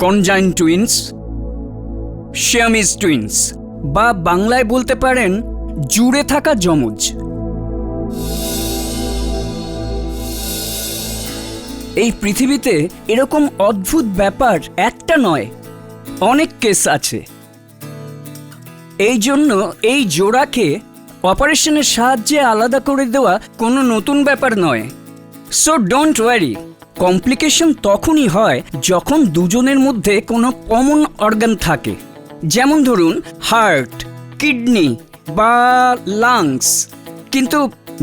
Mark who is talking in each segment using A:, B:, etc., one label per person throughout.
A: কনজাইন twins, Siamese twins, বা বাংলায় বলতে পারেন জুড়ে থাকা যমজ। এই পৃথিবীতে এরকম অদ্ভুত ব্যাপার একটা নয়, অনেক কেস আছে। এই জন্য এই জোড়াকে অপারেশনের সাহায্যে আলাদা করে দেওয়া কোনো নতুন ব্যাপার নয়। So don't worry. কমপ্লিকেশন তখনই হয় যখন দুজনের মধ্যে কোনো কমন অর্গান থাকে, যেমন ধরুন হার্ট, কিডনি বা লাংস। কিন্তু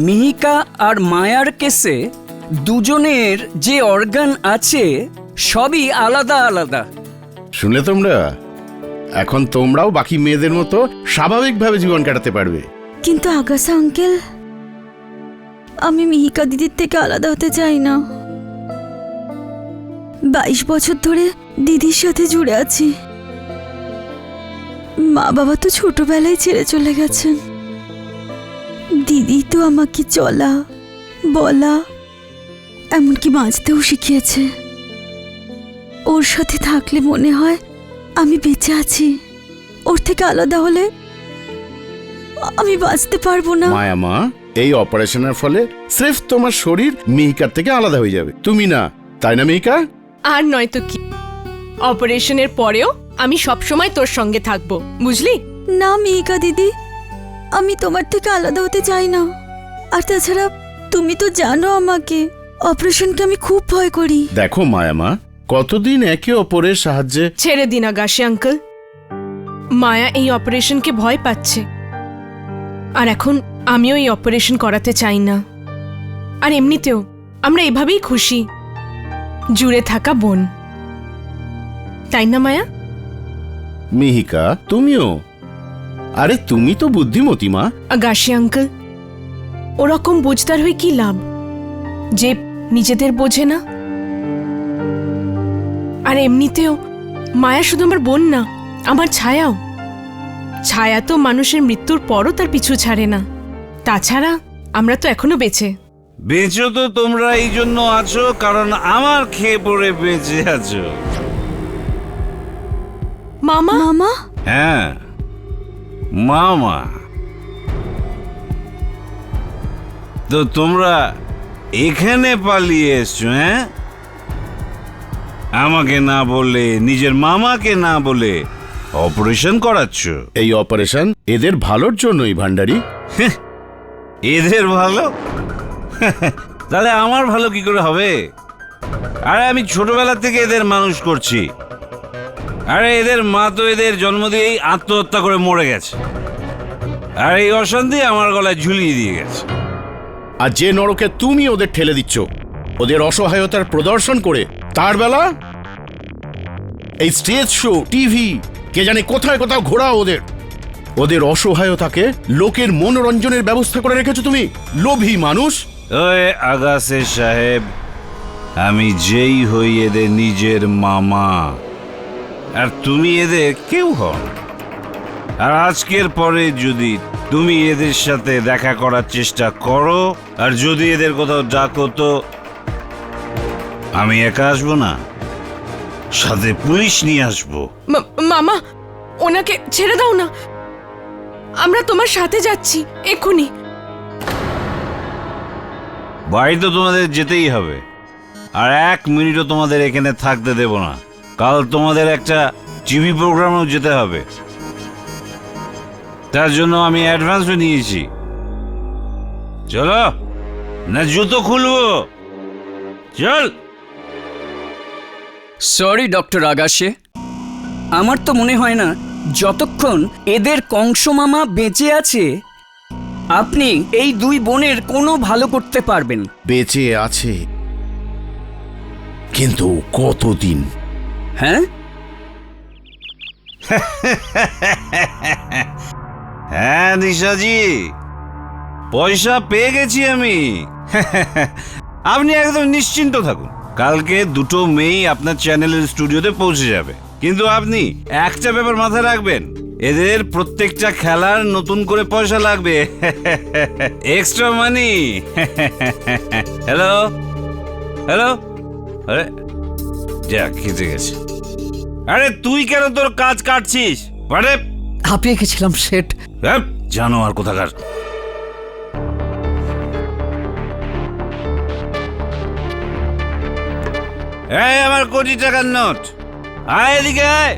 A: মিহিকা আর মায়ার কেসে দুজনের যে অর্গান আছে সবই আলাদা আলাদা।
B: শুনলে তোমরা? এখন তোমরাও বাকি মেয়েদের মতো স্বাভাবিকভাবে জীবন কাটাতে পারবে।
C: কিন্তু আগাসা আঙ্কেল, আমি মিহিকা দিদির থেকে আলাদা হতে চাই না। 22 বছর ধরে দিদির সাথে জুড়ে আছি। মা বাবা তো ছোটবেলায় ছেড়ে চলে গেছেন। দিদি তো আমাকে চলা, বলা, এমনকি বাঁচতেও শিখিয়েছে। ওর সাথে থাকলে মনে হয় আমি বেঁচে আছি। ওর থেকে আলাদা হলে আমি বাঁচতে পারবো না।
B: মায়া মা, এই অপারেশনের ফলে স্রেফ তোমার শরীর মিহিকার থেকে আলাদা হয়ে যাবে, তুমি না। তাই না মিহিকা?
D: আর নয়তো কি, অপারেশনের পরেও আমি সবসময় তোর সঙ্গে থাকবো, বুঝলি?
C: না মিহিকা দিদি, আমি তোমার থেকে আলাদা হতে চাই না। আর তাছাড়া তুমি তো জানো আমাকে, অপারেশনকে আমি খুব ভয় করি।
B: দেখো মায়া মা, কতদিন একে অপরের সাহায্যে।
D: ছেড়ে দিন আগাশে আঙ্কেল। মায়া এই অপারেশনকে ভয় পাচ্ছে, আর এখন আমিও এই অপারেশন করাতে চাই না। আর এমনিতেও আমরা এভাবেই খুশি, জুড়ে থাকা বোন। তাই না মায়া?
B: মিহিকা তুমিও। আরে তুমি তো বুদ্ধিমতী মা।
D: আগাশে আঙ্কেল, ওরকম বুঝদার হয়ে কি লাভ যে নিজেদের বোঝে না? আর এমনিতেও মায়া শুধু আমার বোন না, আমার ছায়াও। ছায়া তো মানুষের মৃত্যুর পরও তার পিছু ছাড়ে না। তাছাড়া আমরা তো এখনো বেঁচে।
E: বেঁচো তো তোমরা এই জন্য আছো কারণ আমার খেয়ে পড়ে বেঁচে আছো।
D: মামা?
C: মামা?
E: হ্যাঁ, মামা। তো তোমরা এখানে পালিয়ে এসছো? হ্যাঁ, আমাকে না বলে, নিজের মামাকে না বলে অপারেশন করাচ্ছ।
B: এই অপারেশন এদের ভালোর জন্যই ভান্ডারি।
E: এদের ভালো? তাহলে আমার ভালো কি করে হবে? আরে আমি ছোটবেলা থেকে এদের মানুষ করছি। আরে এদের মা তো এদের জন্ম দিয়েই আত্মহত্যা করে মরে গেছে, আর এই অশান্তি আমার গলায় ঝুলিয়ে দিয়ে গেছে।
B: আর যে নরকে তুমি ওদের ঠেলে দিচ্ছ ওদের অসহায়তার প্রদর্শন করে, তার বেলা এই স্টেজ শো, টিভি, কে জানে কোথায় কোথাও ঘোরাও ওদের। ওদের অসহায়তাকে লোকের মনোরঞ্জনের ব্যবস্থা করে রেখেছো তুমি, লোভী মানুষ।
E: ওই আগাসে সাহেব, আমি যেই হই এদের নিজের মামা, আর তুমি এদের কেউ হন। আর আজকের পরে যদি তুমি এদের সাথে দেখা করার চেষ্টা করো, আর যদি এদের কোথাও ডাকো, তো আমি একা আসবো না, সাথে পুলিশ নিয়ে আসবো।
D: মামা, ওনাকে ছেড়ে দাও না, আমরা তোমার সাথে যাচ্ছি এক্ষুনি।
E: বাড়ি তো তোমাদের যেতেই হবে, আর 1 মিনিটও তোমাদের এখানে থাকতে দেব না। কাল তোমাদের একটা টিভি প্রোগ্রামেও যেতে হবে, তার জন্য আমি অ্যাডভান্সও নিয়েছি। চলো, না জুতো খুলবো? চল।
A: সরি ডক্টর আগাশে, আমার তো মনে হয় না যতক্ষণ এদের কংস মামা বেঁচে আছে আপনি এই 2 বোনের কোনো ভালো করতে পারবেন।
B: বেঁচে আছে, কিন্তু কতদিন?
A: হ্যাঁ
E: হ্যাঁ নিশাজি, পয়সা পেয়ে গেছি আমি। আপনি একদম নিশ্চিন্ত থাকুন, কালকে 2টো মেয়েই আপনার চ্যানেলের স্টুডিওতে পৌঁছে যাবে। কিন্তু আপনি একটা ব্যাপার মাথায় রাখবেন, এদের প্রত্যেকটা খেলার নতুন করে পয়সা লাগবে, এক্সট্রা মানি। হ্যালো হ্যালো, আরে যা খেতে গেছে। আরে তুই কেন তোর কাজ কাটছিস? আরে
F: হাঁপিয়ে গেছিলাম শেঠ।
E: জানো আর কোথাকার। এই আমার কোটি টাকার নোট, আয় এদিকে আয়।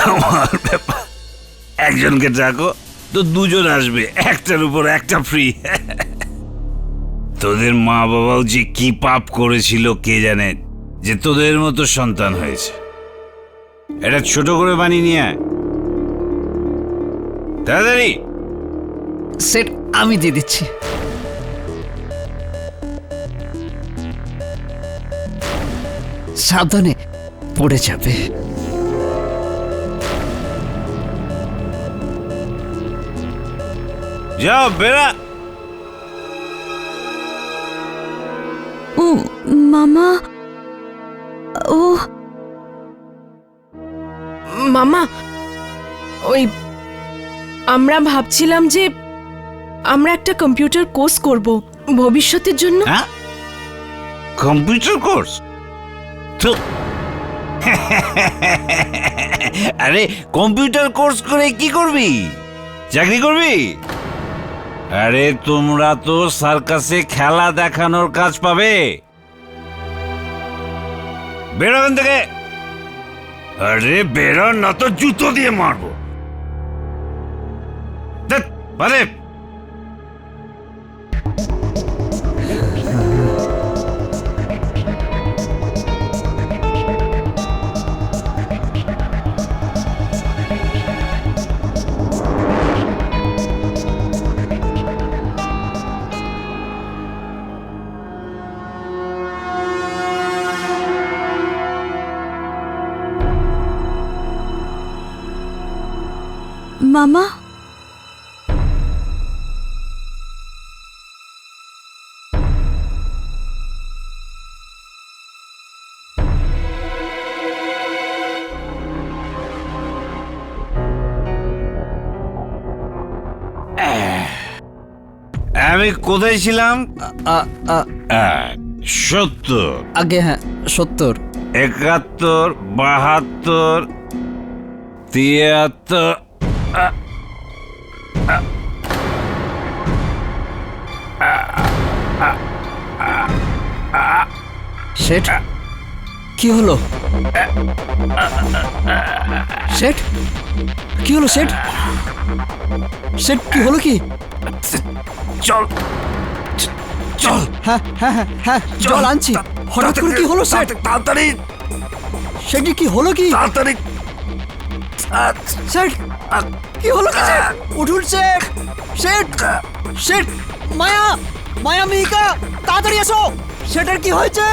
E: আমার ব্যাপার, একজনকে ডাকো তো দুজন আসবে, একটার উপর একটা ফ্রি। তোদের মা বাবাও যে কি পাপ করেছিল কে জানে, যে তোদের মতো সন্তান হয়েছে। এটা ছোট করে বানিয়ে নিয়ে আয় তাড়াতাড়ি।
F: শেঠ আমি দিয়ে দিচ্ছি। সাবধানে, পড়ে যাবে।
E: যাও বেড়া।
C: ও মামা, ও
D: মামা, ওই আমরা ভাবছিলাম যে আমরা একটা কম্পিউটার কোর্স করব ভবিষ্যতের জন্য।
E: হ্যাঁ, কম্পিউটার কোর্স তো আরে কম্পিউটার কোর্স করে কি করবি? চাকরি করবি? আরে তোমরা তো সার্কাসে খেলা দেখানোর কাজ পাবে। বেরো এখান থেকে। আরে বেরো, না তো জুতো দিয়ে মারবো। ধ্যাৎ, আরে
C: মামা,
E: আমি কোথায় ছিলাম?
F: আ- আ-
E: 70,
F: আগে হ্যাঁ 70,
E: 71, 72, 73।
F: শেঠ কি হলো? শেঠ কি হলো? শেঠ শেঠ কি হলো? কি
E: চল চল,
F: হ্যাঁ হ্যাঁ হ্যাঁ হ্যাঁ জল আনছি। হঠাৎ করে কি হলো শেঠ?
E: তাড়াতাড়ি
F: শেঠ কি হলো? কি
E: তাড়াতাড়ি।
F: শেঠ কি হলো? কি শেঠ? উঠুন শেঠ, শেঠ শেঠ, মায়া মায়া মিহিকা তাড়াতাড়ি এসো। শেঠের কি হয়েছে?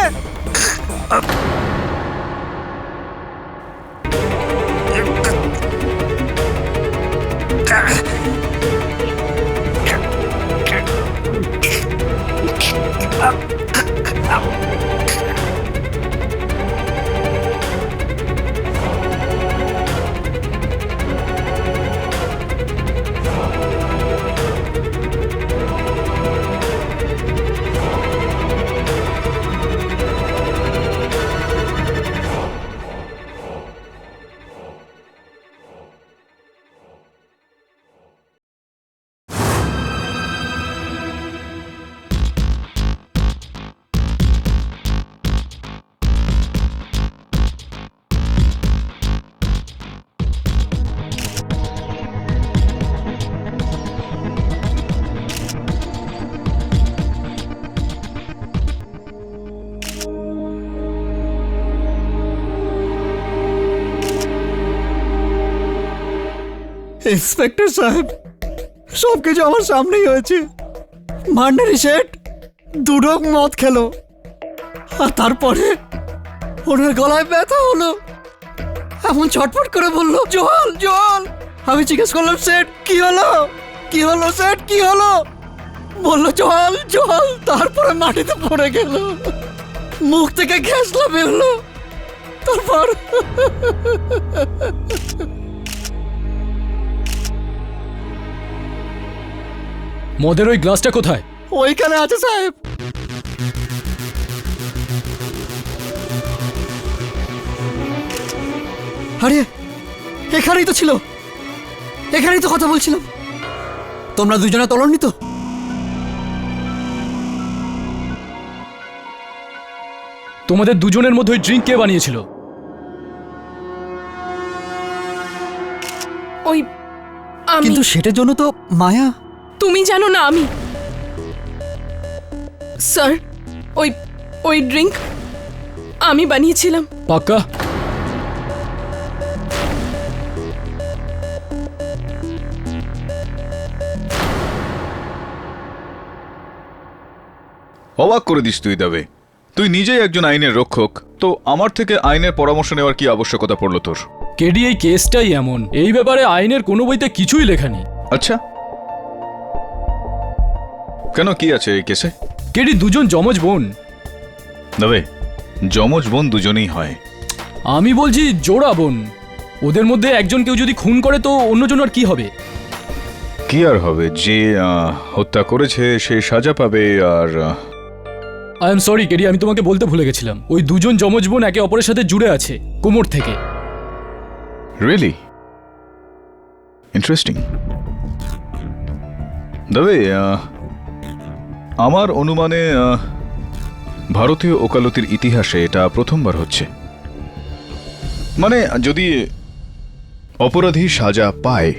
F: ইন্সপেক্টর সাহেব, সব কিছু আমার সামনেই হয়েছে। ভান্ডারি শেঠ দুঢোক মদ খেলো, আর তারপরে ওনার গলায় ব্যথা হলো, এমন ছটফট করে বললো জল জল। আমি জিজ্ঞেস করলাম শেঠ কি হলো, কি হলো শেঠ কি হলো? বললো জল জল, তারপরে মাটিতে পড়ে গেল, মুখ থেকে গ্যাসলা বেরোলো, তারপর
G: মদের ওই গ্লাসটা কোথায়?
F: ওইখানে আছে সাহেব। আরে এখানেই তো ছিল, এখানেই তো কথা বলছিলাম। তোমরা দুজনে তলনি তো?
G: তোমাদের দুজনের মধ্যে ওই ড্রিঙ্ক কে বানিয়েছিল?
D: ওই আমি।
F: কিন্তু সেটার জন্য তো মায়া।
D: তুমি জানো না আমি। স্যার, ওই ওই ড্রিঙ্ক আমি বানিয়েছিলাম।
G: পাক্কা?
H: অবাক করে দিস তুই দাবে। তুই নিজেই একজন আইনের রক্ষক, তো আমার থেকে আইনের পরামর্শ নেওয়ার কি আবশ্যকতা পড়লো তোর?
G: কেডি, এই কেসটাই এমন, এই ব্যাপারে আইনের কোনো বইতে কিছুই লেখা নেই।
H: আচ্ছা, কেন, কি আছে এই কেসে?
G: কেডি দুজন যমজ বোন।
H: দাবে, যমজ বোন দুজনেই হয়।
G: আমি বলছি জোড়া বোন। ওদের মধ্যে একজন কেউ যদি খুন করে তো অন্যজন আর কি হবে?
H: কি আর হবে, যে হত্যা করেছে সে সাজা পাবে। আর
G: আই এম সরি কেডি, আমি তোমাকে বলতে ভুলে গেছিলাম, ওই দুজন যমজ বোন একে অপরের সাথে জুড়ে আছে কোমর থেকে।
H: Really interesting. দাবে, আমার অনুমানে ভারতীয় ওকালতির ইতিহাসে এটা প্রথমবার হচ্ছে। মানে যদি অপরাধী সাজা পায়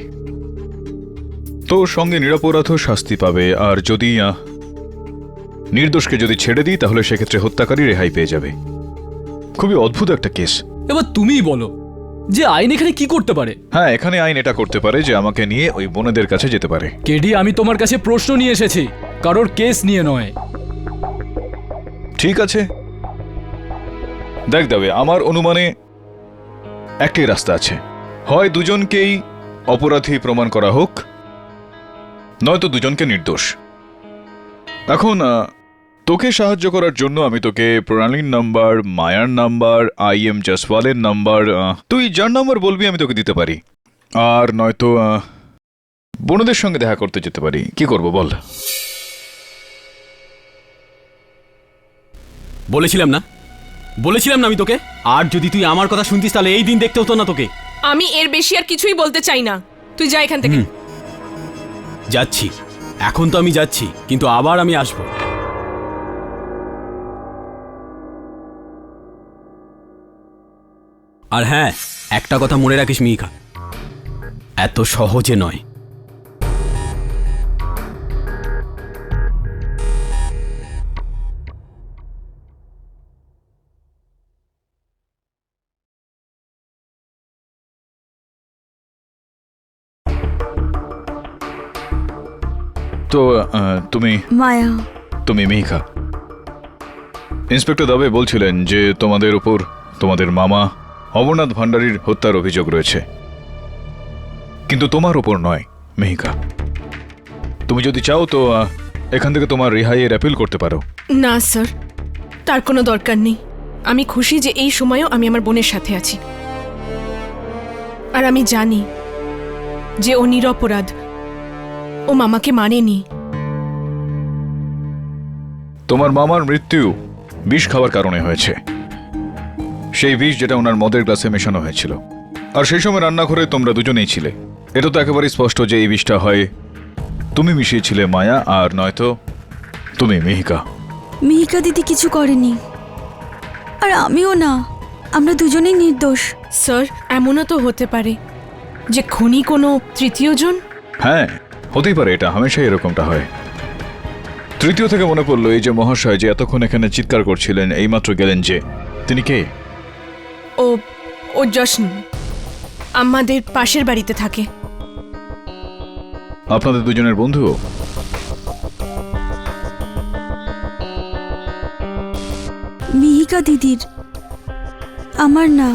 H: তো সঙ্গে নিরপরাধও শাস্তি পাবে, আর যদি নির্দোষকে যদি ছেড়ে দিই তাহলে সেক্ষেত্রে হত্যাকারী রেহাই পেয়ে যাবে। খুবই অদ্ভুত একটা কেস।
G: এবার তুমিই বলো যে আইন এখানে কি করতে পারে?
H: হ্যাঁ, এখানে আইন এটা করতে পারে যে আমাকে নিয়ে ওই বোনেদের কাছে যেতে পারে।
G: কেডি, আমি তোমার কাছে প্রশ্ন নিয়ে এসেছি, কারোর কেস নিয়ে নয়।
H: ঠিক আছে, দেখ দাবে, আমার অনুমানে একটাই রাস্তা আছে, হয় দুজনকেই অপরাধী প্রমাণ করা হোক, নয়তো দুজনকে নির্দোষ। এখন তোকে সাহায্য করার জন্য আমি তোকে প্রণালীর নাম্বার, মায়ার নাম্বার, IM জসওয়ালের নাম্বার, তুই যার নাম্বার বলবি আমি তোকে দিতে পারি। আর নয়তো বোনদের সঙ্গে দেখা করতে যেতে পারি। কি করব বল?
I: বলেছিলাম না আমি তোকে। আর যদি তুই আমার কথা শুনতিস তাহলে এই দিন দেখতে হতো না তোকে।
D: আমি এর বেশি আর কিছুই বলতে চাই না, তুই যা এখান থেকে।
I: যাচ্ছি, এখন তো আমি যাচ্ছি, কিন্তু আবার আমি আসবো। আর হ্যাঁ, একটা কথা মনে রাখিস মিহিকা, এত সহজে নয়।
H: তো তুমি
C: মায়া।
H: তুমি মিহিকা। ইন্সপেক্টর দাবে বলছিলেন যে তোমাদের উপর তোমাদের মামা অমরনাথ ভান্ডারীর হত্যার অভিযোগ রয়েছে, কিন্তু তোমার উপর নয় মিহিকা। তুমি যদি চাও তো এখান থেকে তোমার রেহাইয়ের অ্যাপিল করতে পারো।
D: না স্যার, তার কোনো দরকার নেই। আমি খুশি যে এই সময়েও আমি আমার বোনের সাথে আছি। আর আমি জানি যে ও নিরপরাধ, ও মামাকে মানেনি।
H: তোমার মামার মৃত্যু বিষ খাওয়ার কারণে হয়েছে, সেই বিষ যেটা ওনার মদের গ্লাসে মেশানো হয়েছিল। আর সেই সময় রান্নাঘরে তোমরা দুজনেই ছিলে। এটা তো একেবারে স্পষ্ট যে এই বিষটা হয় তুমি মিশিয়েছিলে মায়া, আর নয়তো তুমি মিহিকা।
C: মিহিকা দিদি কিছু করেনি, আর আমিও না, আমরা দুজনেই নির্দোষ।
D: স্যার, এমনও তো হতে পারে যে খুনি কোনো তৃতীয় জন।
H: হ্যাঁ, হতেই পারে, এটা হামেশাই এরকমটা হয়। তৃতীয় থেকে মনে পড়লো এই যে মহাশয় যে এতক্ষণ এখানে চিৎকার করছিলেন, এইমাত্র গেলেন, যে তিনি কে?
D: ও জশন, আমাদের পাশের বাড়িতে থাকে।
H: আপনাদের দুজনের বন্ধু?
C: মিহিকা দিদির, আমার না।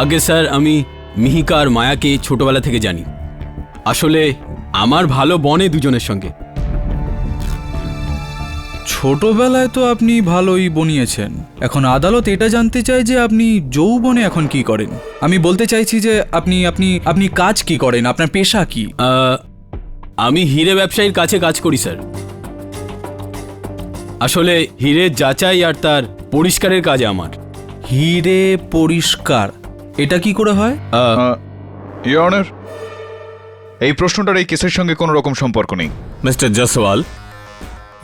I: আগে স্যার, আমি মিহিকা আর মায়াকে ছোটবেলা থেকে জানি। আসলে আমার ভালো বনে দুজনের সঙ্গে।
J: ছোটবেলায় তো আপনি ভালোই বনিয়েছেন, এখন আদালত এটা জানতে চায় যে আপনি যৌবনে এখন কি করেন। আমি বলতে চাইছি যে আপনি আপনি আপনি কাজ কি করেন, আপনার পেশা কি?
I: আমি হিরে ব্যবসায়ীর কাছে কাজ করি স্যার। আসলে হিরে যাচাই আর তার পরিষ্কারের কাজ আমার।
J: হিরে পরিষ্কার এটা কি করে হয়?
H: ইওর অনার, এই প্রশ্নটার এই কেসের সঙ্গে কোনো রকম সম্পর্ক নেই।
I: মিস্টার জসওয়াল,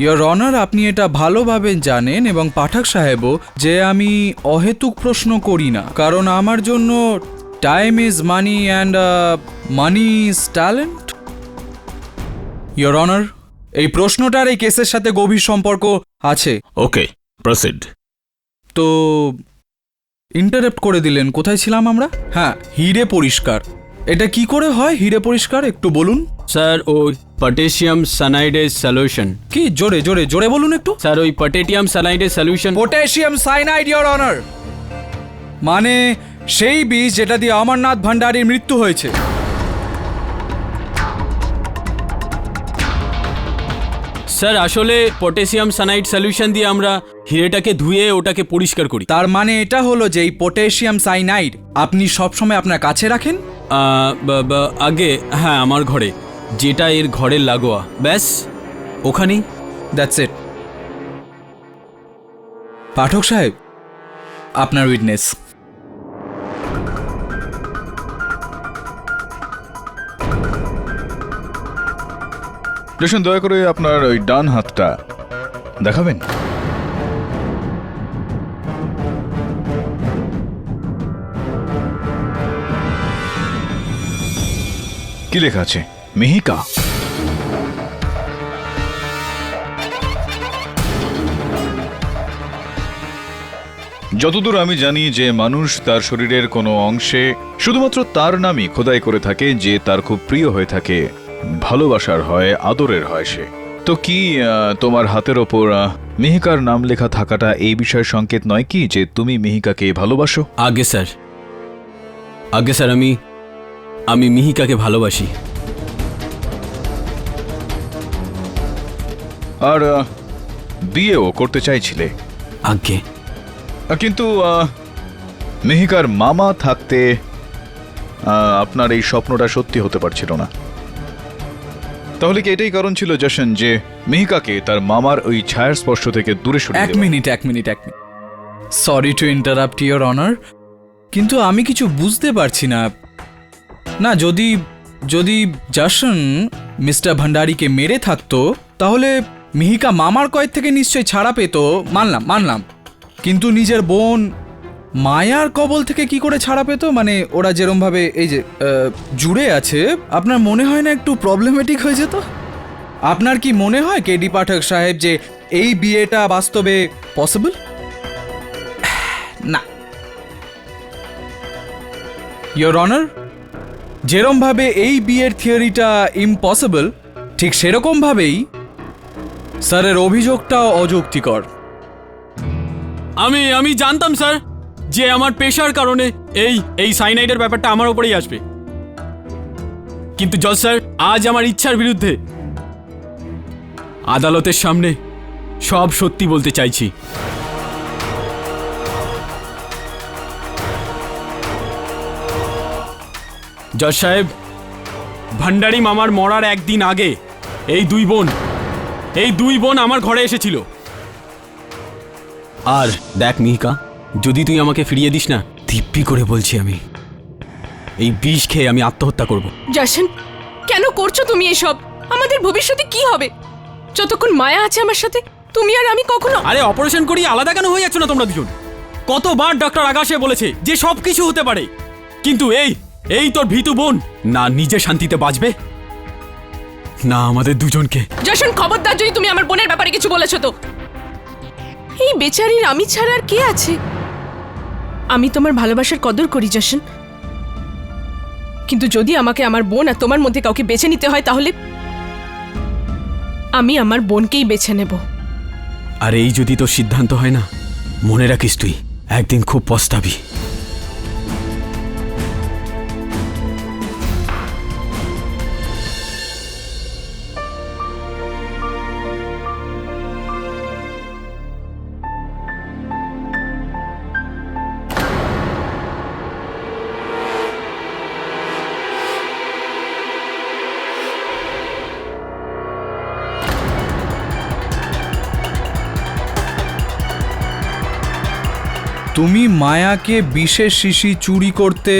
J: ইয়োর অনার, আপনি এটা ভালোভাবে জানেন এবং পাঠক সাহেবও যে আমি অহেতুক প্রশ্ন করি না, কারণ আমার জন্য time is money and money is talent. Your honour, এই প্রশ্নটার এই কেসের সাথে গভীর সম্পর্ক আছে।
I: ওকে, প্রসিড।
J: তো ইন্টারাপ্ট করে দিলেন, কোথায় ছিলাম আমরা? হ্যাঁ, হিরে পরিষ্কার। এটা কি করে হয় হিরে পরিষ্কার, একটু বলুন।
I: স্যার, ওই পটাশিয়াম সানাইডের সলিউশন।
J: কি? জোরে জোরে জোরে বলুন একটু।
I: স্যার, ওই পটাশিয়াম সানাইডের solution.
J: Potassium cyanide, your honour. মানে সেই বীজ যেটা দিয়ে অমরনাথ ভান্ডারীর মৃত্যু হয়েছে।
I: স্যার, আসলে পটাশিয়াম সানাইড সলিউশন দিয়ে আমরা হিরেটাকে ধুয়ে ওটাকে পরিষ্কার করি।
J: তার মানে এটা হলো যে এই পটাশিয়াম সাইনাইড আপনি সবসময় আপনার কাছে রাখেন?
I: আগে হ্যাঁ, আমার ঘরে, যেটা এর ঘরের লাগোয়া, ব্যাস ওখানেই।
J: That's it. পাঠক সাহেব, আপনার উইটনেস।
H: জশন, দয়া করে আপনার ওই ডান হাতটা দেখাবেন। কি লেখা আছে? মিহিকা। যতদূর আমি জানি যে মানুষ তার শরীরের কোনো অংশে শুধুমাত্র তার নামই খোদাই করে থাকে যে তার খুব প্রিয় হয়ে থাকে, ভালোবাসার হয়, আদরের হয় সে। তো কি তোমার হাতের ওপর মিহিকার নাম লেখা থাকাটা এই বিষয়ের সংকেত নয় কি যে তুমি মিহিকাকে ভালোবাসো?
I: আগে স্যার, আমি মিহিকাকে ভালোবাসি।
H: আর বিয়েও করতে চাইছিলে?
I: আগে,
H: কিন্তু মিহিকার মামা থাকতে আপনার এই স্বপ্নটা সত্যি হতে পারছিল না। তাহলে কি এটাই কারণ ছিল জশন যে মিহিকাকে তার মামার ওই ছায়ার স্পর্শ থেকে দূরে সরিয়ে দেওয়া?
J: এক minute. Sorry to interrupt your honour, কিন্তু আমি কিছু বুঝতে পারছি না। না, যদি জশন মিস্টার ভান্ডারীকে মেরে থাকতো তাহলে মিহিকা মামার কয়েদ থেকে নিশ্চয়ই ছাড়া পেত, মানলাম। কিন্তু নিজের বোন মায়ার কবল থেকে কি করে ছাড়া পেত? মানে ওরা যেরমভাবে এই যে জুড়ে আছে, আপনার মনে হয় না একটু প্রবলেমেটিক হয়ে যেত? আপনার কি মনে হয় কেডি পাঠক সাহেব যে এই বিয়েটা বাস্তবে পসিবল? না। ইয়োর অনার, যেরমভাবে এই বিয়ের থিওরিটা ইম্পসিবল, ঠিক সেরকমভাবেই স্যারের অভিযোগটাও অযৌক্তিকর।
I: আমি জানতাম স্যার যে আমার পেশার কারণে এই সাইনাইডের ব্যাপারটা আমার উপরেই আসবে, কিন্তু জজ স্যার, আজ আমার ইচ্ছার বিরুদ্ধে আদালতের সামনে সব সত্যি বলতে চাইছি। জজ সাহেব, ভান্ডারী মামার মরার একদিন আগে এই দুই বোন আমার ঘরে এসেছিল। আর দেখ মিহিকা, যদি তুই আমাকে ফিরিয়ে দিস না, দিব্যি করে বলছি আমি এই বিষ খেয়ে আমি আত্মহত্যা করব।
D: জশন, কেন করছো তুমি এসব? আমাদের ভবিষ্যতে কি হবে? যতক্ষণ মায়া আছে আমার সাথে, তুমি আর আমি কখনো...
I: আরে অপারেশন করি আলাদা কেন হয়ে যাচ্ছ না তোমরা দুজন? কতবার ডক্টর আকাশে বলেছে যে সব কিছু হতে পারে, কিন্তু এই তোর ভীতু বোন না নিজে শান্তিতে বাঁচবে না আমাদের দুজনকে।
D: জশন, খবরদার যদি তুমি আমার বোনের ব্যাপারে কিছু বলেছো তো। এই বেচারির আমি ছাড়া আর কে আছে? আমি তোমার ভালোবাসার কদর করি জশন, কিন্তু যদি আমাকে আমার বোন আর তোমার মধ্যে কাউকে বেছে নিতে হয় তাহলে আমি আমার বোনকেই বেছে নেব।
I: আর এই যদি তোর সিদ্ধান্ত হয় না, মনে রাখিস তুই একদিন খুব পস্তাবি।
J: তুমি মায়াকে বিষের শিশি চুরি করতে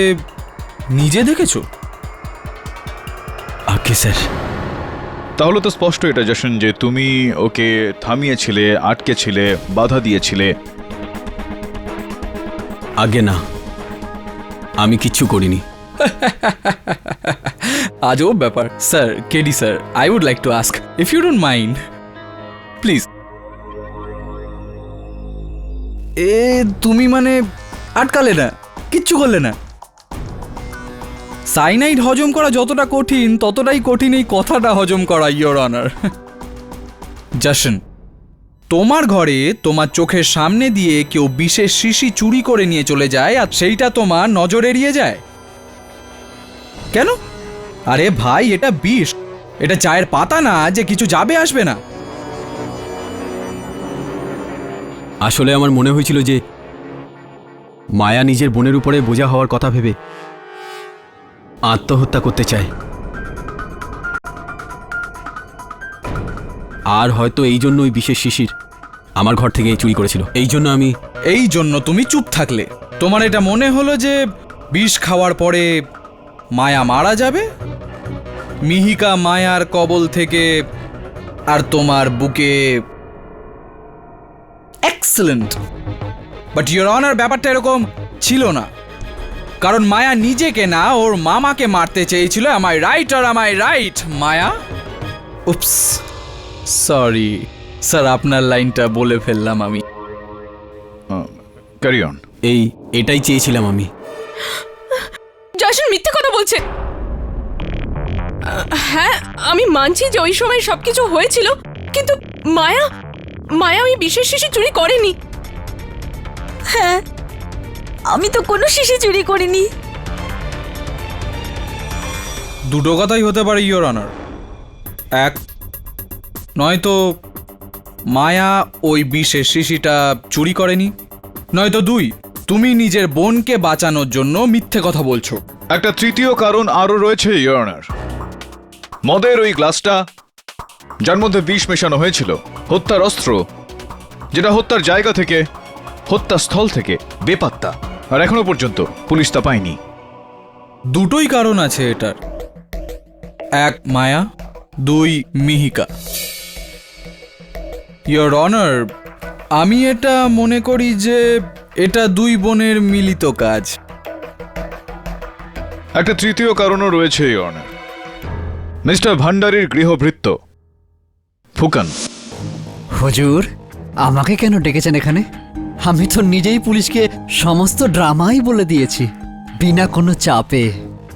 J: নিজে দেখেছো?
I: আগে স্যার।
H: তাহলে তো স্পষ্ট এটা জাসন যে তুমি ওকে থামিয়েছিলে, আটকেছিলে, বাধা দিয়েছিলে।
I: আগে না, আমি কিচ্ছু করিনি।
J: আজব ব্যাপার। Sir, KD sir, I would like to ask, if you don't mind, please. তুমি মানে আটকালে না, কিচ্ছু করলে না? সাইনাইড হজম করা যতটা কঠিন, ততটাই কঠিন এই কথাটা হজম করা, ইয়োর অনার। জাসন, তোমার ঘরে তোমার চোখের সামনে দিয়ে কেউ বিষের শিশি চুরি করে নিয়ে চলে যায় আর সেইটা তোমার নজর এড়িয়ে যায় কেন? আরে ভাই, এটা বিষ, এটা চায়ের পাতা না যে কিছু যাবে আসবে না।
I: আসলে আমার মনে হয়েছিল যে মায়া নিজের বোনের উপরে বোঝা হওয়ার কথা ভেবে আত্মহত্যা করতে চায়, আর হয়তো এই জন্য ওই বিশেষ শিশির আমার ঘর থেকে চুরি করেছিল। এই জন্য
J: তুমি চুপ থাকলে। তোমার এটা মনে হলো যে বিষ খাওয়ার পরে মায়া মারা যাবে, মিহিকা মায়ার কবল থেকে আর তোমার বুকে। এক্সেলেন্ট, বাট ইওর অনার, ব্যাপারটা এরকম ছিল না, কারণ মায়া নিজেকে না, ওর মামাকে মারতে চেয়েছিল। আমায় রাইট আর আমায় রাইট মায়া? উপস, সরি স্যার, আপনার লাইনটা বলে ফেললাম আমি।
H: Carry on.
I: এটাই চেয়েছিলাম আমি।
D: জাসন মিথ্যে কথা বলছে। হ্যাঁ, আমি মানছি যে ওই সময় সবকিছু হয়েছিল, কিন্তু মায়া ওই বিশেষ শিশি চুরি করেনি।
C: হ্যাঁ, আমি তো কোনো শিশি চুরি করিনি।
J: দুটো কথাই হতে পারে ইওর অনার। এক, নয়তো মায়া ওই বিষের শিশিটা চুরি করেনি, নয়তো দুই, তুমি নিজের বোনকে বাঁচানোর জন্য মিথ্যে কথা বলছো।
H: একটা তৃতীয় কারণ আরো রয়েছে ইওর অনার। মদের ওই গ্লাসটা, যার মধ্যে বিষ মেশানো হয়েছিল, হত্যার অস্ত্র, যেটা হত্যার জায়গা থেকে, হত্যাস্থল থেকে বেপাত্তা, আর এখনো পর্যন্ত পুলিশ তা পায়নি।
J: দুটোই কারণ আছে এটার। এক, মায়া, দুই, মিহিকা। ইওর অনার, আমি এটা মনে করি যে এটা দুই বোনের মিলিত কাজ।
H: একটা তৃতীয় কারণও রয়েছে ইওর অনার। মিস্টার ভান্ডারীর গৃহভৃত্য ফুকন।
F: হুজুর, আমাকে কেন ডেকেছেন এখানে? আমি তো নিজেই পুলিশকে সমস্ত ড্রামাই বলে দিয়েছি, বিনা কোনো চাপে।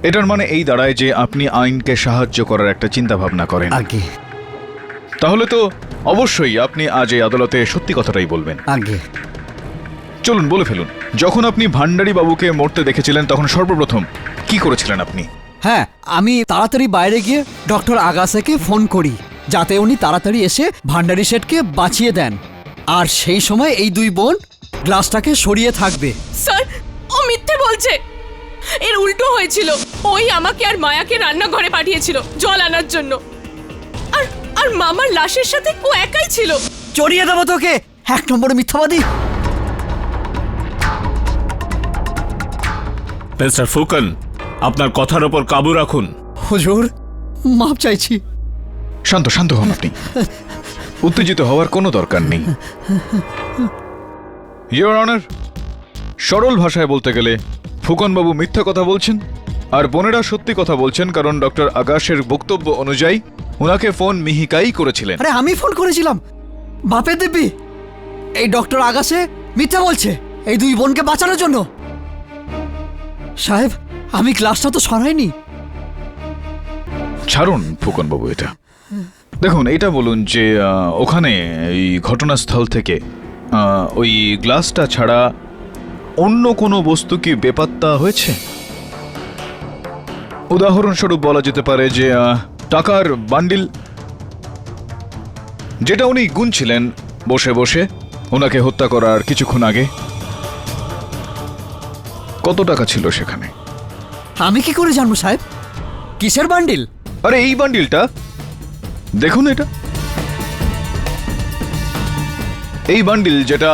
H: এটার মানে এই দাঁড়ায় যে আপনি আইনকে সাহায্য করার একটা চিন্তা ভাবনা করেন।
F: আগে
H: তাহলে তো অবশ্যই আপনি আজ এই আদালতে সত্যি কথাটাই বলবেন।
F: আগে
H: চলুন বলে ফেলুন, যখন আপনি ভান্ডারী বাবুকে মরতে দেখেছিলেন তখন সর্বপ্রথম কি করেছিলেন আপনি?
F: হ্যাঁ, আমি তাড়াতাড়ি বাইরে গিয়ে ডক্টর আগাসাকে ফোন করি যাতে উনি তাড়াতাড়ি এসে ভান্ডারী শেঠকে বাঁচিয়ে দেন, আর সেই সময় এই দুই বোন গ্লাসটাকে সরিয়ে থাকবে।
D: স্যার, ও মিথ্যে বলছে। এর উল্টো হয়েছিল। ওই আমাকে আর মায়াকে রান্নাঘরে পাঠিয়েছিল জল আনার জন্য, আর মামার লাশের সাথে ও একাই ছিল।
F: চড়িয়ে দেবো তোকে, এক নম্বর মিথ্যাবাদী।
B: মিস্টার ফুকন, আপনার কথার ওপর কাবু রাখুন।
F: হুজুর, মাপ চাইছি।
H: শান্ত শান্ত হন আপনি, উত্তেজিত হওয়ার কোনো দরকার নেই। ইওর অনার, সরল ভাষায় বলতে গেলে ফুকন বাবু মিথ্যা কথা বলছেন আর বোনেরা সত্যি কথা বলছেন, কারণ ডক্টর আকাশের বক্তব্য অনুযায়ী ওনাকে ফোন মিহিকাই করেছিলেন।
F: আরে আমি ফোন করেছিলাম, বাপের দিব্যি। এই ডক্টর আকাশে মিথ্যা বলছে এই দুই বোনকে বাঁচানোর জন্য। সাহেব, আমি গ্লাসটা তো সরাইনি।
H: ছাড়ুন ফুকন বাবু, এটা দেখুন, এটা বলুন যে ওখানে এই ঘটনাস্থল থেকে ওই গ্লাসটা ছাড়া অন্য কোনো বস্তু কি বেপাত্তা হয়েছে? উদাহরণস্বরূপ বলা যেতে পারে যে টাকার বান্ডিল, যেটা উনি গুনছিলেন বসে বসে ওনাকে হত্যা করার কিছুক্ষণ আগে। কত টাকা ছিল সেখানে?
F: আমি কি করে জানবো সাহেব? কিসের বান্ডিল?
H: আরে এই বান্ডিলটা দেখুন, এটা এই বান্ডিল যেটা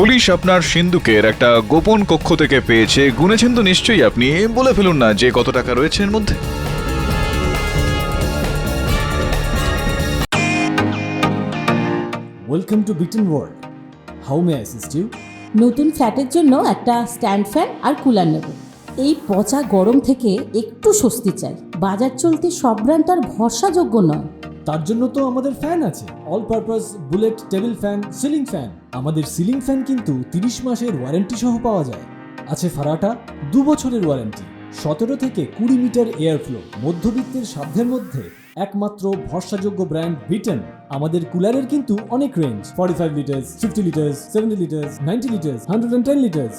H: পুলিশ আপনার সিন্ধুকের একটা গোপন কক্ষ থেকে পেয়েছে। গুনেছেন তো নিশ্চয়ই আপনি, বলে ফেলুন না যে কত টাকা রয়েছে এর মধ্যে।
K: Welcome to Bitten world. How may I assist you?
L: নতুন ফ্ল্যাটের জন্য একটা স্ট্যান্ড ফ্যান আর কুলার নেব। এই পচা গরম থেকে একটু স্বস্তি চাই। বাজার চলতে সব ব্র্যান্ড আর ভরসাযোগ্য নয়।
K: তার জন্য তো আমাদের ফ্যান আছে, all purpose bullet table fan, ceiling fan. আমাদের সিলিং ফ্যান কিন্তু 30 মাসের ওয়ারেন্টি সহ পাওয়া যায়। আছে ফারাটা 2 বছরের ওয়ারেন্টি, 17 থেকে 20 মিটার এয়ার ফ্লো। মধ্যবিত্তের সাধ্যের মধ্যে একমাত্র ভরসাযোগ্য ব্র্যান্ড বিটেন। আমাদের কুলারের কিন্তু অনেক range, 45 litres, 50 litres, 70 litres, 90 litres, 110 litres.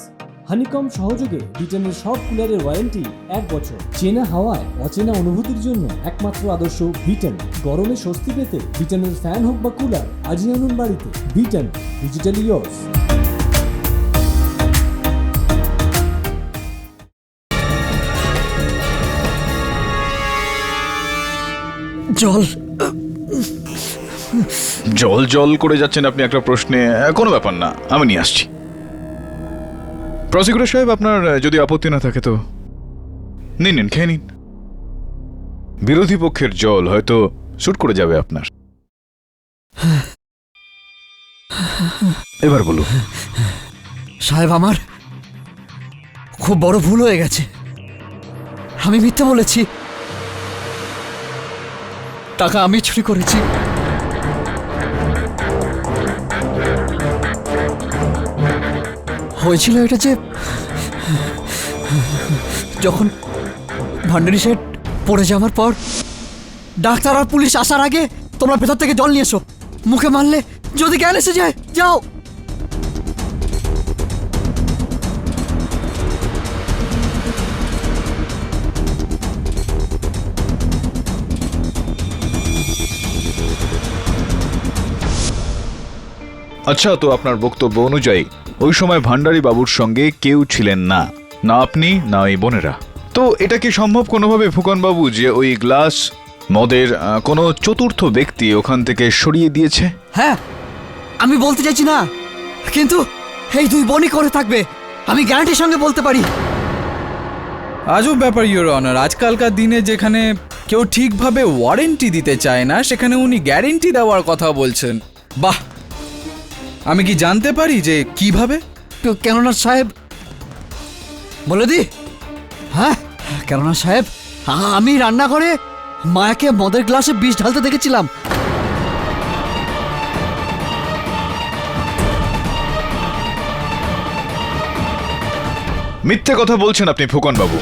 K: Honeycomb সহযোগে বিটেনের সব কুলারের ওয়ারেন্টি 1 বছর। চেনা হাওয়ায় অচেনা অনুভূতির জন্য একমাত্র আদর্শ বিটেন। গরমে স্বস্তি পেতে বিটেনের ফ্যান হোক বা কুলার, আজই আনুন বাড়িতে। Beaten, digitally years.
F: জল
H: জল জল করে যাচ্ছেন আপনি একটা প্রশ্নে। কোনো ব্যাপার না, আমি নিয়ে আসছি। প্রসিকিউটর সাহেব, আপনার যদি আপত্তি না থাকে তো নিন নিন, খেয়ে নিন। বিরোধী পক্ষের জল হয়তো শুট করে যাবে আপনার। এবার বলুন।
F: সাহেব, আমার খুব বড় ভুল হয়ে গেছে। আমি মিথ্যে বলেছি, টাকা আমি চুরি করেছি। হয়েছিল এটা যে যখন ভান্ডারি শেঠ পড়ে যাওয়ার পর ডাক্তার আর পুলিশ আসার আগে তোমরা ভেতর থেকে জল নিয়ে এসো। মুখে মারলে যদি জ্ঞান এসে যায়, যাও।
H: আচ্ছা, তো আপনার বক্তব্য অনুযায়ী ওই সময় ভান্ডারী বাবুর সঙ্গে কেউ ছিলেন না, না আপনি না ওই বোনেরা। তো এটা কি সম্ভব কোনোভাবে ফুকন বাবু যে ওই গ্লাস মদের কোনো চতুর্থ ব্যক্তি ওখান থেকে সরিয়ে দিয়েছে?
F: হ্যাঁ, আমি বলতে চাইছি না, কিন্তু এই 2 বোনই করে থাকবে, আমি গ্যারান্টির সঙ্গে বলতে পারি।
J: আজব ব্যাপার ইওর অনার, আজকালকার দিনে যেখানে কেউ ঠিকভাবে ওয়ারেন্টি দিতে চায় না, সেখানে উনি গ্যারেন্টি দেওয়ার কথা বলছেন। বাহ, আমি কি জানতে পারি যে কিভাবে?
F: কেননা সাহেব, বলে দি। হ্যাঁ, কেননা সাহেব, আমি রান্নাঘরে মায়াকে মদের গ্লাসে বিষ ঢালতে দেখেছিলাম।
H: মিথ্যে কথা বলছেন আপনি ফুকন বাবু,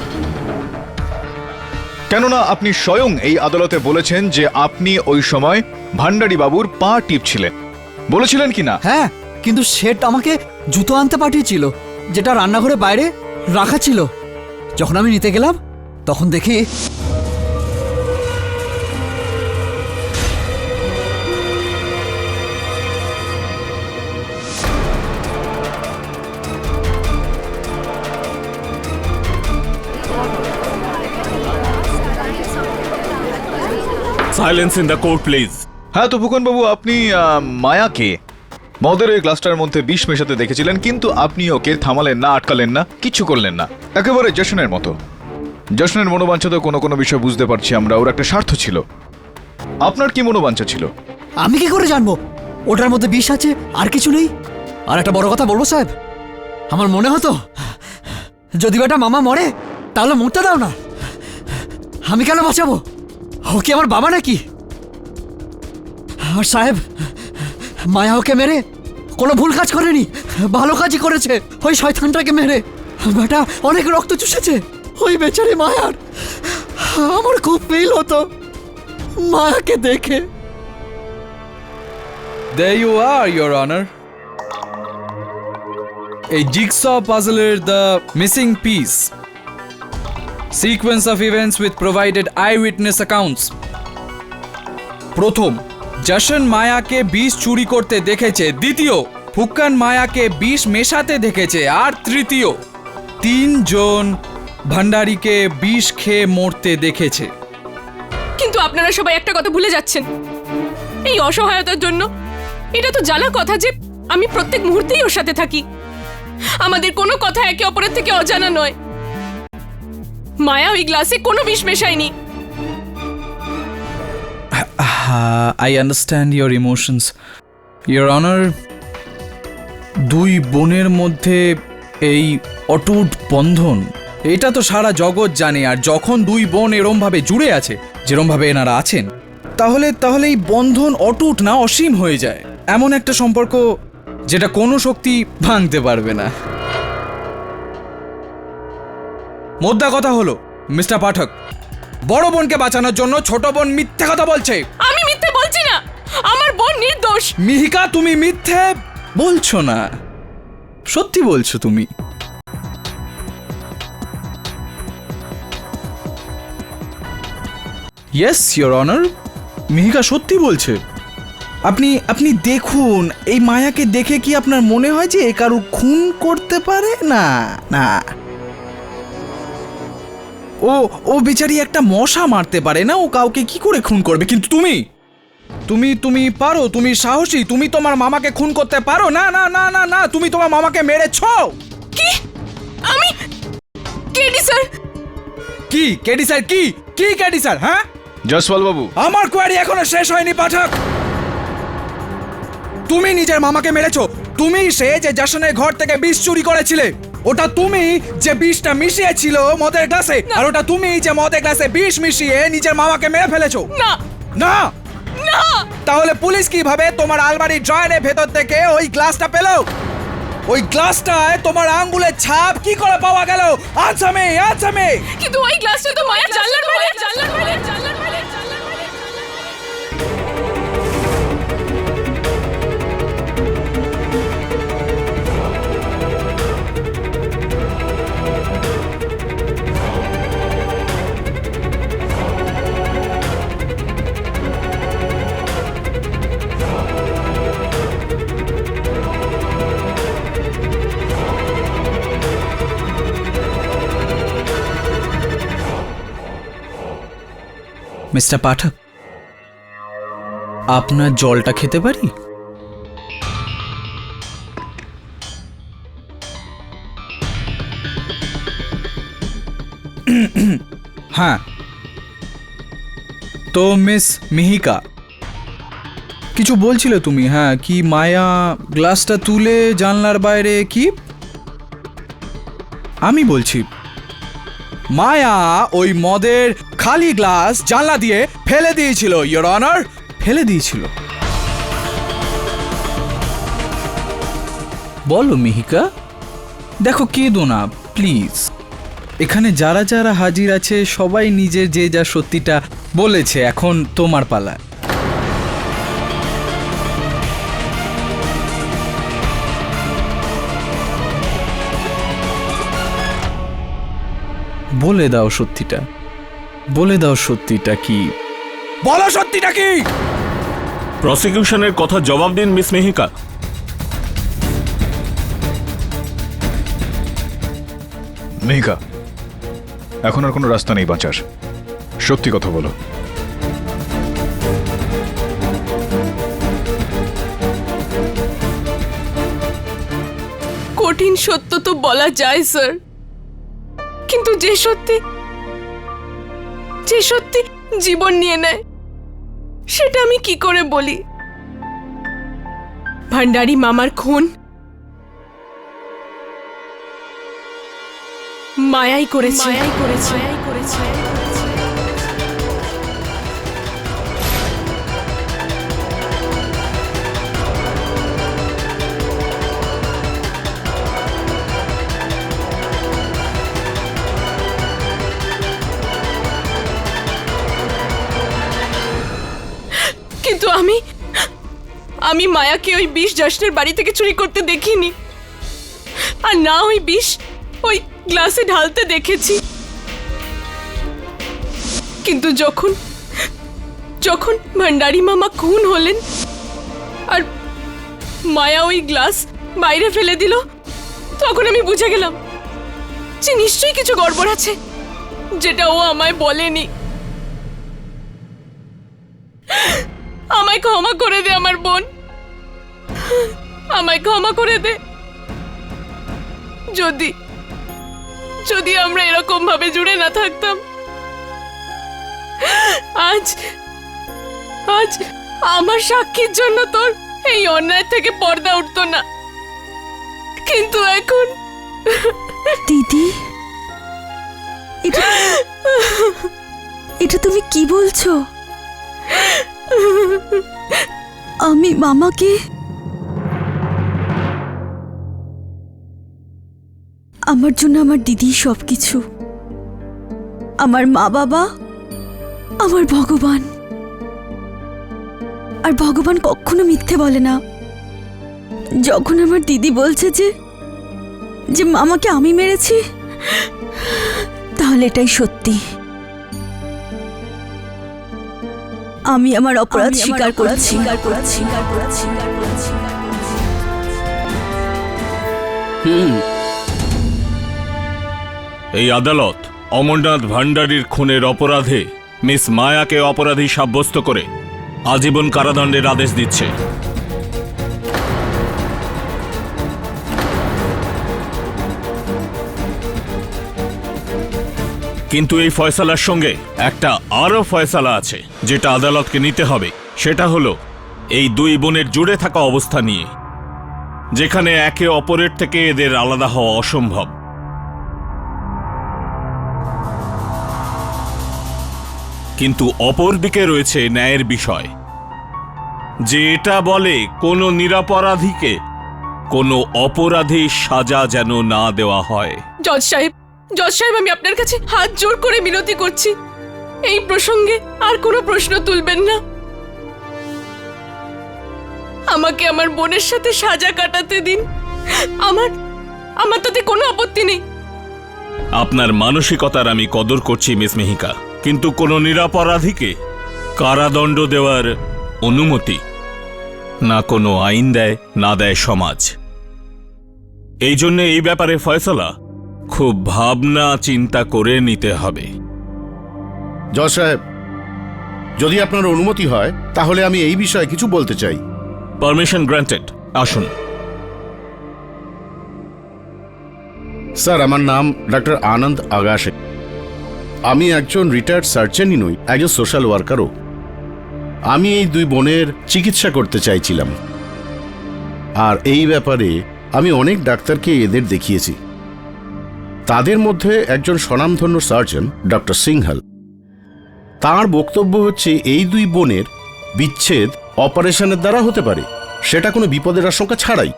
H: কেননা আপনি স্বয়ং এই আদালতে বলেছেন যে আপনি ওই সময় ভান্ডারী বাবুর পা টিপছিলেন। বলেছিলেন কি না?
F: হ্যাঁ, কিন্তু শেঠ আমাকে জুতো আনতে পাঠিয়েছিল, যেটা রান্নাঘরে বাইরে রাখা ছিল। যখন আমি নিতে গেলাম তখন দেখি
I: silence in the court please.
H: হ্যাঁ, তো ফুকন বাবু, আপনি মায়াকে মদের ওই গ্লাসটার মধ্যে বিষ মেশাতে দেখেছিলেন, কিন্তু আপনি ওকে থামালেন না, আটকালেন না, কিছু করলেন না। একেবারে জশনের মতো। জশনের মনোবাঞ্ছা তো কোনো কোনো বিষয় বুঝতে পারছি আমরা, ওর একটা স্বার্থ ছিল। আপনার কি মনোবাঞ্ছা ছিল?
F: আমি কি করে জানবো ওটার মধ্যে বিষ আছে আর কিছু নেই? আর একটা বড় কথা বলবো সাহেব, আমার মনে হতো যদি বেটা মামা মরে তাহলে মরতে দাও না। আমি কেন বাঁচাবো? ও কি আমার বাবা নাকি? আর সাহেব, মায়া ওকে মেরে কোনো ভুল কাজ করেনি, ভালো কাজই করেছে। ওই শয়তানটাকে মেরে বেটা অনেক রক্ত চুষেছে। ওই বেচারি মায়ার আমার খুব ফিল হতো মায়াকে দেখে।
J: There you are, Your Honor. A jigsaw puzzler, the missing piece. Sequence of events with provided eyewitness accounts. প্রথম, জশন মায়াকে বিষ চুরি করতে দেখেছে। দ্বিতীয়, ফুক্কান মায়াকে বিষ মেশাতে দেখেছে। আর তৃতীয়, 3 জন ভান্ডারীকে বিষ খেয়ে মরতে দেখেছে।
D: কিন্তু আপনারা সবাই একটা কথা ভুলে যাচ্ছেন, এই অসহায়তার জন্য এটা তো জানা কথা যে আমি প্রত্যেক মুহূর্তেই ওর সাথে থাকি। আমাদের কোনো কথা একে অপরের থেকে অজানা নয়। মায়া ওই গ্লাসে কোনো বিষ মেশায়নি।
J: I understand your emotions your honour. দুই বোনের মধ্যে এই অটুট বন্ধন, এটা তো সারা জগৎ জানে। আর যখন দুই বোন এরমভাবে জুড়ে আছে, যেরমভাবে এনারা আছেন, তাহলে এই বন্ধন অটুট না অসীম হয়ে যায়। এমন একটা সম্পর্ক যেটা কোনো শক্তি ভাঙতে পারবে না। মোদ্দা কথা হলো মিস্টার পাঠক, বড় বোনকে বাঁচানোর জন্য ছোট বোন মিথ্যে কথা বলছে।
D: আমি মিথ্যে বলছি না, আমার বোন নির্দোষ।
J: মিহিকা, তুমি মিথ্যে বলছো না, সত্যি বলছো তুমি। ইয়েস ইয়োর অনার, মিহিকা সত্যি বলছে। আপনি দেখুন, এই মায়াকে দেখে কি আপনার মনে হয় যে এ কারো খুন করতে পারে? না না, ও বেচারি একটা মশা মারতে পারে না, ও কাউকে কি করে খুন করবে? কিন্তু তুমি পারো, তুমি সাহসী, তুমি তোমার মামাকে খুন করতে পারো। না না না না না, তুমি তোমার মামাকে মেরেছো।
D: কি? আমি? KD sir?
J: কি কেডি স্যার? কি কেডি স্যার? হ্যাঁ
H: জয়সওয়াল বাবু,
J: আমার কোয়ারি এখনো শেষ হয়নি পাঠক। তুমি নিজের মামাকে মেরেছো। তুমি সে যে জাশনের ঘর থেকে বিষ চুরি করেছিলে, ওটা তুমি যে বিষটা মিশিয়েছিল মদের গ্লাসে, আর ওটা তুমি যে মদের গ্লাসে বিষ মিশিয়ে নিজের মামাকে মেরে ফেলেছো।
D: না
J: না
D: না।
J: তাহলে পুলিশ কিভাবে তোমার আলমারির ড্রয়ারের ভেতর থেকে ওই গ্লাসটা পেল? ওই গ্লাসটায় তোমার আঙ্গুলের ছাপ কি করে পাওয়া গেল? Answer me.
D: কিন্তু ওই গ্লাসটা তো মায়া জানলার বাইরে।
J: মিস্টার পাঠক, আপনার জলটা খেতে পারি? হ্যাঁ, তো মিস মিহিকা কিছু বলছিলে তুমি? হ্যাঁ, কি মায়া গ্লাসটা তুলে জানলার বাইরে? কি? আমি বলছি মায়া ওই মদের খালি গ্লাস জানলা দিয়ে ফেলে দিয়েছিল ইয়োর অনার, ফেলে দিয়েছিল। বলো মিহিকা, দেখো কেঁদো না প্লিজ। এখানে যারা যারা হাজির আছে সবাই নিজের যে যা সত্যিটা বলেছে, এখন তোমার পালা। বলে দাও সত্যিটা, বলে দাও সত্যিটা কি? বলো সত্যিটা কি?
M: প্রসিকিউশনের কথা জবাব দিন মিস মেহিকা।
H: মেহিকা, এখন আর কোনো রাস্তা নেই বাঁচার, সত্যি কথা বলো।
D: কঠিন সত্য তো বলা যায় স্যার, কিন্তু যে সত্যি জীবন নিয়ে নেয় সেটা আমি কি করে বলি? ভান্ডারী মামার খুন মায়াই করেছে। কিন্তু আমি মায়াকে ওই বিষ জাশনের বাড়ি থেকে চুরি করতে দেখিনি, আর না ওই বিষ ওই গ্লাসে ঢালতে দেখেছি। কিন্তু যখন ভান্ডারী মামা খুন হলেন আর মায়া ওই গ্লাস বাইরে ফেলে দিল, তখন আমি বুঝে গেলাম যে নিশ্চয়ই কিছু গড়বড় আছে, যেটা ও আমায় বলেনি। আমায় ক্ষমা করে দে আমার বোন, আমায় ক্ষমা করে দে। যদি যদি আমরা এরকম ভাবে জুড়ে না থাকতাম, আজ আজ আমার সাক্ষীর জন্য তোর এই অন্যায় থেকে পর্দা উঠতো না। কিন্তু এখন
C: দিদি, এটা তুমি কি বলছো? আমি মামাকে আমার জন্য আমার দিদি সবকিছু, আমার মা বাবা, আমার ভগবান। আর ভগবান কখনো মিথ্যে বলে না। যখন আমার দিদি বলছে যে মামাকে আমি মেরেছি, তাহলে এটাই সত্যি। আমি আমার অপরাধ স্বীকার করছি।
M: এই আদালত অমরনাথ ভান্ডারীর খুনের অপরাধে মিস মায়াকে অপরাধী সাব্যস্ত করে আজীবন কারাদণ্ডের আদেশ দিচ্ছে। কিন্তু এই ফয়সালার সঙ্গে একটা আরও ফয়সালা আছে, যেটা আদালতকে নিতে হবে। সেটা হলো এই দুই বোনের জুড়ে থাকা অবস্থা নিয়ে, যেখানে একে অপরের থেকে এদের আলাদা হওয়া অসম্ভব। কিন্তু অপর দিকে রয়েছে ন্যায়ের বিষয়, যে এটা বলে কোনো নিরপরাধীকে কোনো অপরাধীর সাজা যেন না দেওয়া হয়।
D: জজ সাহেব, আমি আপনার কাছে হাত জোর করে মিনতি করছি, এই প্রসঙ্গে আর কোনো প্রশ্ন তুলবেন না। আমাকে আমার বোনের সাথে সাজা কাটাতে দিন। আমার তাতে কোনো আপত্তি নেই।
M: আপনার মানসিকতার আমি কদর করছি মিস মেহিকা, কিন্তু কোনো নিরপরাধীকে কারাদণ্ড দেওয়ার অনুমতি না কোনো আইন দেয়, না দেয় সমাজ। এই জন্য এই ব্যাপারে ফয়সালা খুব ভাবনা চিন্তা করে নিতে হবে।
B: জজ সাহেব, যদি আপনার অনুমতি হয় তাহলে আমি এই বিষয়ে কিছু বলতে চাই।
M: পারমিশন গ্রান্টেড, আসুন।
B: স্যার, আমার নাম ডক্টর আনন্দ আগাশে। আমি একজন রিটায়ার্ড সার্জনই নই, একজন সোশ্যাল ওয়ার্কারও। আমি এই দুই বোনের চিকিৎসা করতে চাইছিলাম, আর এই ব্যাপারে আমি অনেক ডাক্তারকে এদের দেখিয়েছি। তাদের মধ্যে একজন স্বনামধন্য সার্জন ডক্টর সিংহল, তার বক্তব্য হচ্ছে এই দুই বোনের বিচ্ছেদ অপারেশনের দ্বারা হতে পারে, সেটা কোনো বিপদের আশঙ্কা ছাড়াই।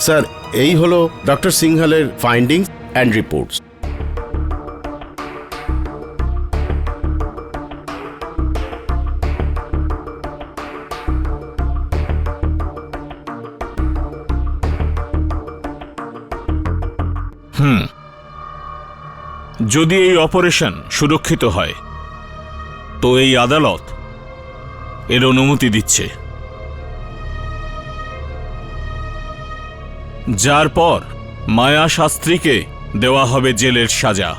B: স্যার, এই হলো ডক্টর সিংহলের ফাইন্ডিংস অ্যান্ড রিপোর্টস।
M: যদি এই অপারেশন সুরক্ষিত হয় তো এই আদালত এর অনুমতি দিচ্ছে, যার পর মায়া শাস্ত্রীকে দেওয়া হবে জেলের সাজা,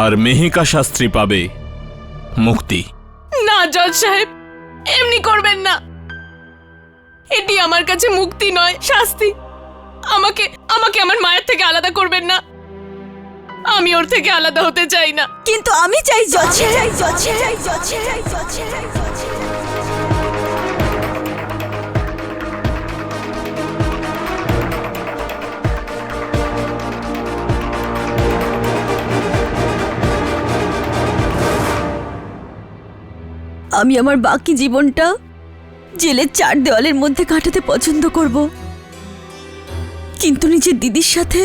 M: আর মেহিকা শাস্ত্রী পাবে মুক্তি।
D: না জজ সাহেব, এমনি করবেন না। এটি আমার কাছে মুক্তি নয়, শাস্তি। আমাকে আমার মায়ের থেকে আলাদা করবেন না। আমি ওর থেকে আলাদা হতে চাই না।
C: কিন্তু আমি চাই জজ। আমি আমার বাকি জীবনটা জেলের চার দেওয়ালের মধ্যে কাটাতে পছন্দ করব, কিন্তু নিজের দিদির সাথে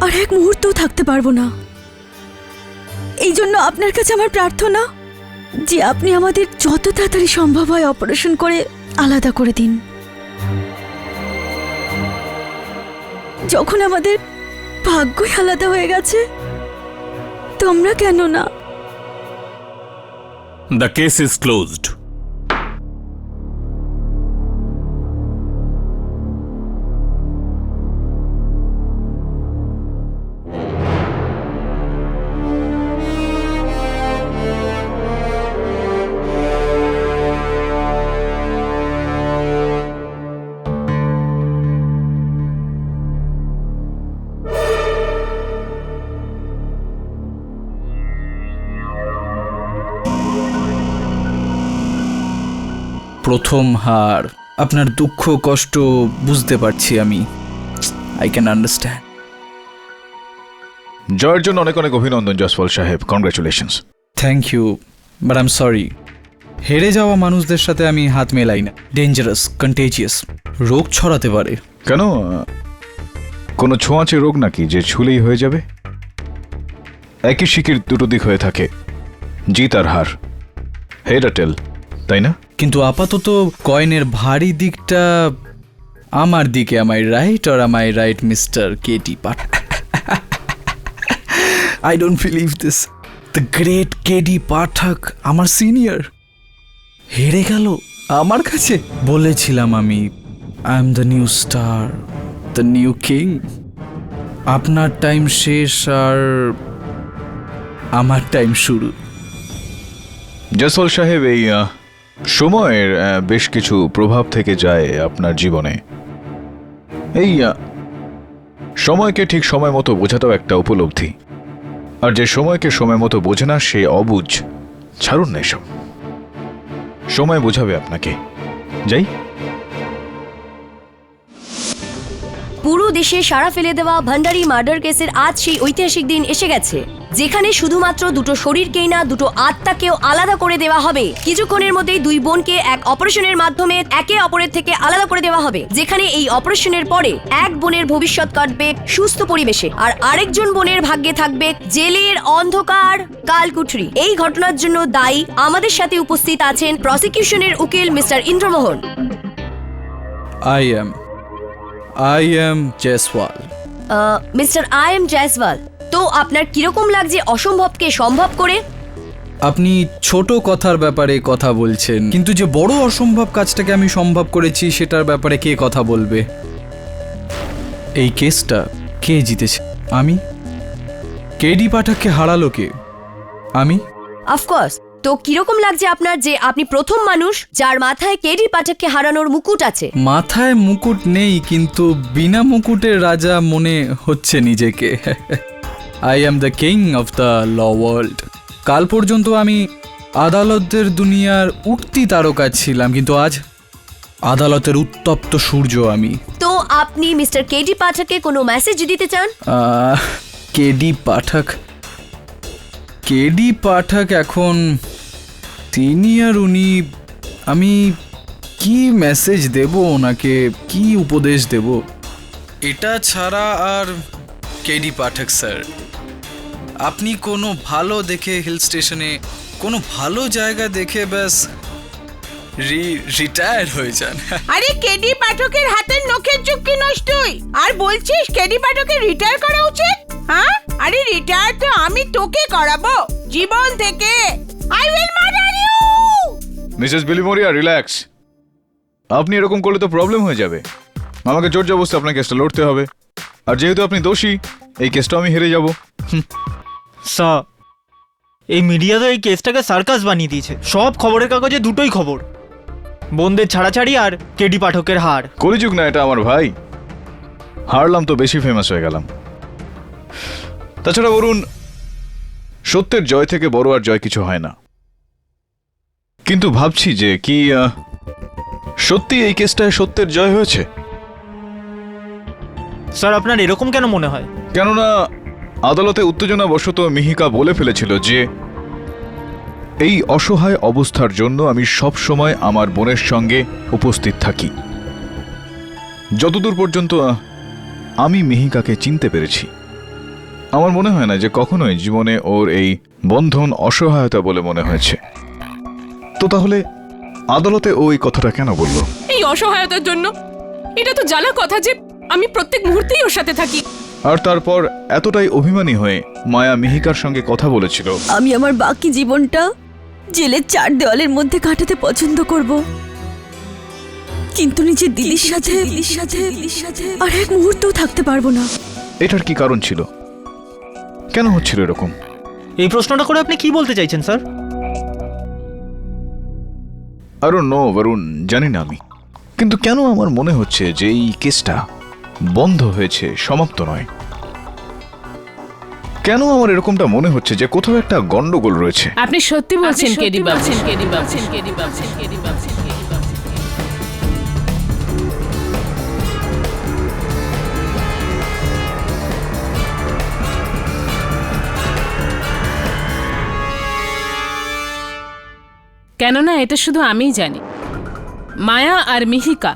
C: আর এক মুহূর্তও থাকতে পারবো না। এই জন্য আপনার কাছে আমার প্রার্থনা যে আপনি আমাদের যত তাড়াতাড়ি সম্ভব হয় অপারেশন করে আলাদা করে দিন। যখন আমাদের ভাগ্যই আলাদা হয়ে গেছে, তোমরা কেন না?
M: The case is closed.
J: প্রথম হার, আপনার দুঃখ কষ্ট বুঝতে পারছি আমি। I can understand.
H: জয়ের জন্য অনেক অনেক অভিনন্দন জসওয়াল সাহেব, congratulations.
J: Thank you, but I am sorry. হেরে যাওয়া মানুষদের সাথে আমি হাত মেলাই না। ডেঞ্জারাস, কন্টেজিয়াস, রোগ ছড়াতে পারে।
H: কেন, কোনো ছোঁয়াচে রোগ নাকি যে ছুলেই হয়ে যাবে? একই শিকির দুটো দিক হয়ে থাকে, জিত আর হার, হেড আর টেল, তাই না?
J: কিন্তু আপাতত কয়েনের ভারী দিকটা আমার দিকে। আমায় রাইট অর আমায় right mister KT Pathak? I don't believe this. The great KD Pathak, আমার সিনিয়র, হেরে গেল আমার কাছে। বলেছিলাম আমি, I am the new star, the new king. আপনার টাইম শেষ আর আমার টাইম শুরু।
H: জসওয়াল সাহেব, এই সময়ের বেশ কিছু প্রভাব থেকে যায় আপনার জীবনে। এই সময়কে ঠিক সময় মতো বোঝাটাও একটা উপলব্ধি, আর যে সময়কে সময় মতো বোঝে না সে অবুঝ। ছাড়ুন না এসব, সময় বোঝাবে আপনাকে। যাই।
N: পুরো দেশে সাড়া ফেলে দেওয়া ভান্ডারি মার্ডার কেসের আজ সেই ঐতিহাসিক দিন এসে গেছে, যেখানে শুধুমাত্র দুটো শরীরকেই না, দুটো আত্মাকেও আলাদা করে দেওয়া হবে। কিছুক্ষণের মধ্যেই দুই বোনকে এক অপারেশনের মাধ্যমে একে অপরের থেকে আলাদা করে দেওয়া হবে, যেখানে এই অপারেশনের পরে এক বোনের ভবিষ্যৎ কাটবে সুস্থ পরিবেশে, আর আরেকজন বোনের ভাগ্যে থাকবে জেলের অন্ধকার কালকুঠরি। এই ঘটনার জন্য দায়ী আমাদের সাথে উপস্থিত আছেন প্রসিকিউশনের উকিল mister Indramohan.
J: I am Jaiswal.
N: Mister I am Jaiswal, তো আপনার কিরকম লাগছে অসম্ভবকে সম্ভব করে?
J: আপনি ছোট কথার ব্যাপারে কথা বলছেন, কিন্তু যে বড় অসম্ভব কাজটাকে আমি সম্ভব করেছি সেটার ব্যাপারে কে কথা বলবে? এই কেসটা কে জিতেছে? আমি। কেডি পাঠককে হারালো কে? আমি।
N: অফকোর্স। তো কিরকম লাগছে আপনার যে আপনি প্রথম মানুষ যার মাথায় কেডি পাঠককে হারানোর মুকুট আছে?
J: মাথায় মুকুট নেই, কিন্তু বিনা মুকুটের রাজা মনে হচ্ছে নিজেকে। I am the king of the law world. কাল পর্যন্ত আমি আদালতের দুনিয়ার উঠতি তারকা ছিলাম, কিন্তু আজ আদালতের উত্তপ্ত সূর্য আমি।
N: তো আপনি মিস্টার কেডি পাঠককে কোনো মেসেজ দিতে চান?
J: কেডি পাঠক, কেডি পাঠক এখন তিনি আর উনি, আমি কি মেসেজ দেব ওনাকে, কি উপদেশ দেব? এটা ছাড়া আর কেডি পাঠক স্যার, আপনি কোনো ভালো দেখে হিল স্টেশনে কোনো ভালো জায়গা দেখে ব্যাস রিটায়ার হয়ে যান।
O: আরে কেডি পাঠকের হাতের নখের চুক্তি নষ্টই, আর বলছিস কেডি পাঠকের রিটায়ার করা উচিত? হ্যাঁ, আরে রিটায়ার তো আমি তোকে করাবো জীবন থেকে। I will murder you.
H: Mrs Bilimoria, relax. আপনি এরকম করলে তো প্রবলেম হয়ে যাবে। আমাকে জোর জবরদস্তি আপনার কেসটা লড়তে হবে, আর যেহেতু আপনি দোষী, এই কেসটা আমি হেরে যাব।
F: স্যার, এই মিডিয়া তো এই কেসটাকে সার্কাস বানিয়ে দিয়েছে। সব খবরের কাগজে দুটোই খবর, বোনদের ছাড়াছাড়ি আর কেডি পাঠকের হার।
H: কলিযুগ না এটা আমার ভাই, হারলাম তো বেশি ফেমাস হয়ে গেলাম। তাছাড়া বলুন, সত্যের জয় থেকে বড় আর জয় কিছু হয় না। কিন্তু ভাবছি যে কি সত্যি এই কেসটায় সত্যের জয় হয়েছে?
F: স্যার, আপনার এরকম কেন মনে হয়?
H: কেননা আদালতে উত্তেজনাবশত মিহিকা বলে ফেলেছিল যে এই অসহায় অবস্থার জন্য আমি সব সময় আমার বোনের সঙ্গে উপস্থিত থাকি। যতদূর পর্যন্ত আমি মিহিকাকে চিনতে পেরেছি, আমার মনে হয় না যে কখনোই জীবনে ওর এই বন্ধন অসহায়তা বলে মনে হয়েছে। তো তাহলে আদালতে ও এই কথাটা কেন বলল?
D: এই অসহায়তার জন্য? এটা তো জানা কথা যে আমি প্রত্যেক মুহূর্তেই ওর সাথে থাকি।
H: আর তারপর এতটাই অভিমানী হয়ে মায়া মিহিকার সঙ্গে কথা বলেছিল,
C: আমি আমার বাকি জীবনটা জেলের চার দেওয়ালের মধ্যে কাটাতে পছন্দ করব, কিন্তু নিজের দিদির সাথে আর এক মুহূর্তও থাকতে পারবো না।
H: এটার কি কারণ ছিল? কেন হচ্ছিল এরকম?
F: এই প্রশ্নটা করে আপনি কি বলতে চাইছেন স্যার?
H: আরো নো বরুণ, জানি না আমি, কিন্তু কেন আমার মনে হচ্ছে যে এই কেসটা বন্ধ হয়েছে, সমাপ্ত নয়। কেন আমার এরকমটা মনে হচ্ছে যে কোথাও একটা গন্ডগোল রয়েছে?
D: আপনি সত্যি বলছেন কেডি বাবু?
P: কেননা এটা শুধু আমিই জানি মায়া আর মিহিকা